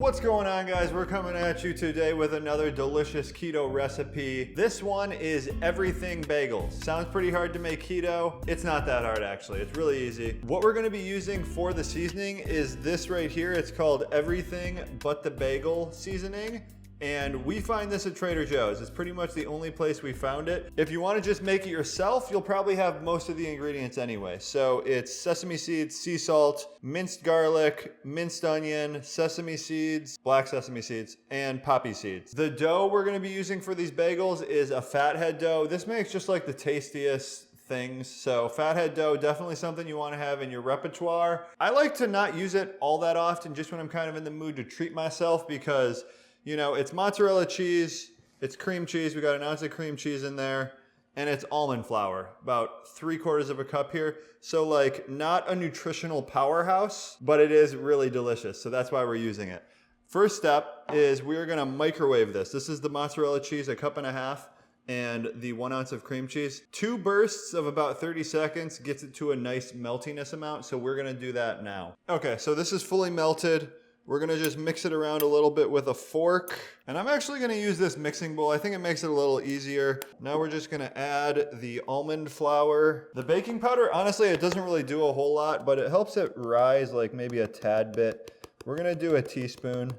What's going on, guys? We're coming at you today with another delicious keto recipe. This one is everything bagels. Sounds pretty hard to make keto. It's not that hard, actually. It's really easy. What we're gonna be using for the seasoning is this right here. It's called everything but the bagel seasoning. And we find this at Trader Joe's. It's pretty much the only place we found it. If you want to just make it yourself, you'll probably have most of the ingredients anyway. So it's sesame seeds, sea salt, minced garlic, minced onion, sesame seeds, black sesame seeds, and poppy seeds. The dough we're going to be using for these bagels is a fathead dough. This makes just like the tastiest things. So fathead dough, definitely something you want to have in your repertoire. I like to not use it all that often, just when I'm kind of in the mood to treat myself, because you know, it's mozzarella cheese, it's cream cheese, we got an ounce of cream cheese in there, and it's almond flour, about 3/4 of a cup here. So like, not a nutritional powerhouse, but it is really delicious, so that's why we're using it. First step is we're gonna microwave this. This is the mozzarella cheese, 1.5 cups, and the 1 ounce of cream cheese. 2 bursts of about 30 seconds gets it to a nice meltiness amount, so we're gonna do that now. Okay, so this is fully melted. We're gonna just mix it around a little bit with a fork. And I'm actually gonna use this mixing bowl. I think it makes it a little easier. Now we're just gonna add the almond flour. The baking powder, honestly, it doesn't really do a whole lot, but it helps it rise like maybe a tad bit. We're gonna do a teaspoon.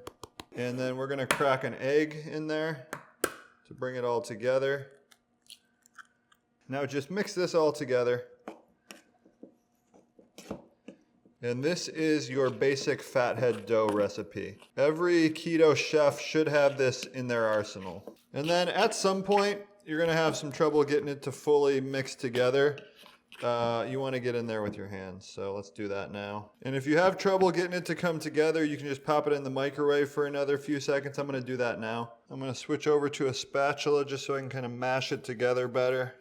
And then we're gonna crack an egg in there to bring it all together. Now just mix this all together. And this is your basic fathead dough recipe. Every keto chef should have this in their arsenal. And then at some point, you're gonna have some trouble getting it to fully mix together. You wanna get in there with your hands, so let's do that now. And if you have trouble getting it to come together, you can just pop it in the microwave for another few seconds. I'm gonna do that now. I'm gonna switch over to a spatula just so I can kind of mash it together better.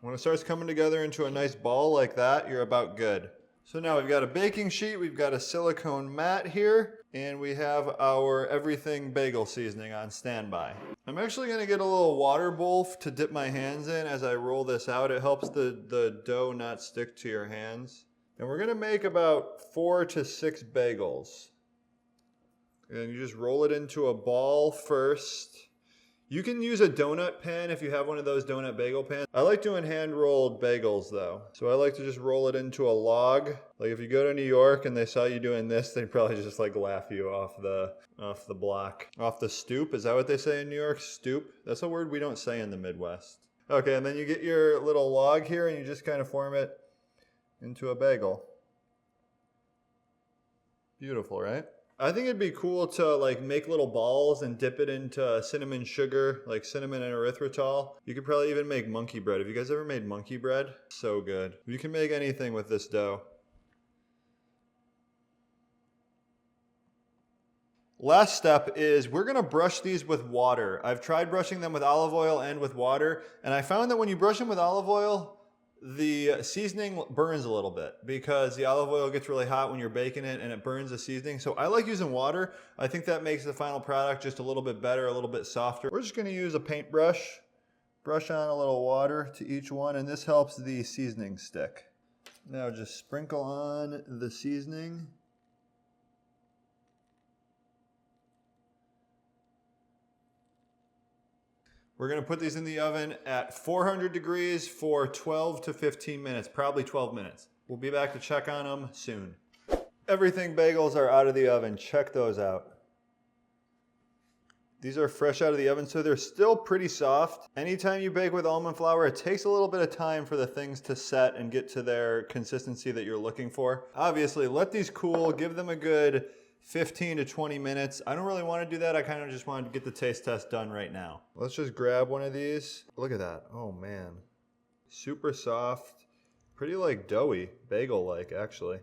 When it starts coming together into a nice ball like that, you're about good. So now we've got a baking sheet, we've got a silicone mat here, and we have our everything bagel seasoning on standby. I'm actually gonna get a little water bowl to dip my hands in as I roll this out. It helps the dough not stick to your hands. And we're gonna make about 4 to 6 bagels. And you just roll it into a ball first. You can use a donut pan if you have one of those donut bagel pans. I like doing hand-rolled bagels though. So I like to just roll it into a log. Like if you go to New York and they saw you doing this, they'd probably just like laugh you off the block. Off the stoop, is that what they say in New York? Stoop? That's a word we don't say in the Midwest. Okay, and then you get your little log here and you just kind of form it into a bagel. Beautiful, right? I think it'd be cool to like make little balls and dip it into cinnamon sugar, like cinnamon and erythritol. You could probably even make monkey bread. Have you guys ever made monkey bread? So good. You can make anything with this dough. Last step is we're gonna brush these with water. I've tried brushing them with olive oil and with water, and I found that when you brush them with olive oil, the seasoning burns a little bit because the olive oil gets really hot when you're baking it and it burns the seasoning. So I like using water. I think that makes the final product just a little bit better, a little bit softer. We're just gonna use a paintbrush, brush on a little water to each one, and this helps the seasoning stick. Now just sprinkle on the seasoning. We're gonna put these in the oven at 400 degrees for 12 to 15 minutes, probably 12 minutes. We'll be back to check on them soon. Everything bagels are out of the oven. Check those out. These are fresh out of the oven, so they're still pretty soft. Anytime you bake with almond flour, it takes a little bit of time for the things to set and get to their consistency that you're looking for. Obviously, let these cool, give them a good 15 to 20 minutes. I don't really want to do that. I kind of just wanted to get the taste test done right now. Let's just grab one of these. Look at that. Oh man. Super soft. Pretty like doughy. Bagel-like actually.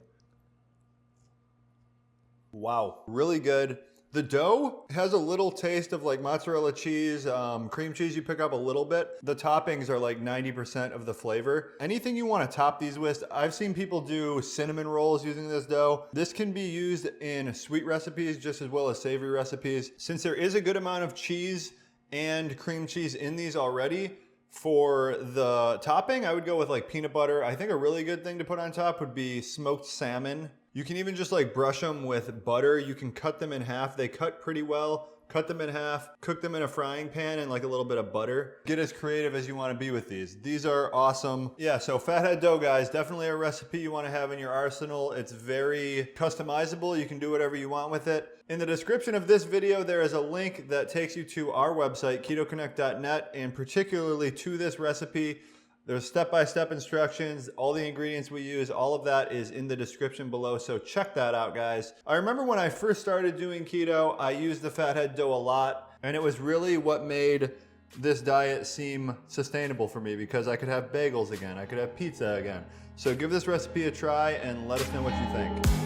Wow. Really good. The dough has a little taste of like mozzarella cheese, cream cheese you pick up a little bit. The toppings are like 90% of the flavor. Anything you want to top these with, I've seen people do cinnamon rolls using this dough. This can be used in sweet recipes just as well as savory recipes. Since there is a good amount of cheese and cream cheese in these already, for the topping, I would go with like peanut butter. I think a really good thing to put on top would be smoked salmon. You can even just like brush them with butter. You can cut them in half. They cut pretty well. Cut them in half, cook them in a frying pan and like a little bit of butter. Get as creative as you want to be with these. These are awesome. Yeah, so fathead dough, guys, definitely a recipe you want to have in your arsenal. It's very customizable. You can do whatever you want with it. In the description of this video, there is a link that takes you to our website, ketoconnect.net, and particularly to this recipe. There's step-by-step instructions, all the ingredients we use, all of that is in the description below, so check that out, guys. I remember when I first started doing keto, I used the fathead dough a lot, and it was really what made this diet seem sustainable for me because I could have bagels again, I could have pizza again. So give this recipe a try and let us know what you think.